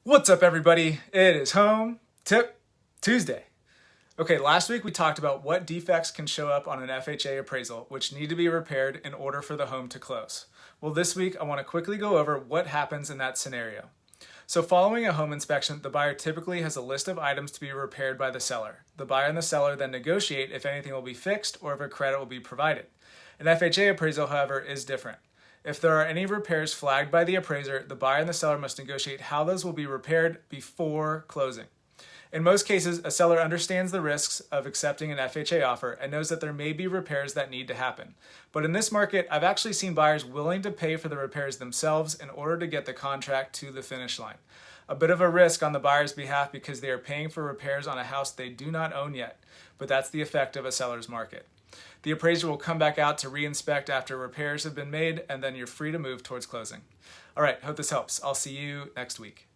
What's up, everybody? It is Home Tip Tuesday. Okay, last week we talked about what defects can show up on an FHA appraisal, which need to be repaired in order for the home to close. Well, this week I want to quickly go over what happens in that scenario. So following a home inspection, the buyer typically has a list of items to be repaired by the seller. The buyer and the seller then negotiate if anything will be fixed or if a credit will be provided. An FHA appraisal, however, is different. If there are any repairs flagged by the appraiser, the buyer and the seller must negotiate how those will be repaired before closing. In most cases, a seller understands the risks of accepting an FHA offer and knows that there may be repairs that need to happen. But in this market, I've actually seen buyers willing to pay for the repairs themselves in order to get the contract to the finish line. A bit of a risk on the buyer's behalf because they are paying for repairs on a house they do not own yet, but that's the effect of a seller's market. The appraiser will come back out to re-inspect after repairs have been made, and then you're free to move towards closing. All right, hope this helps. I'll see you next week.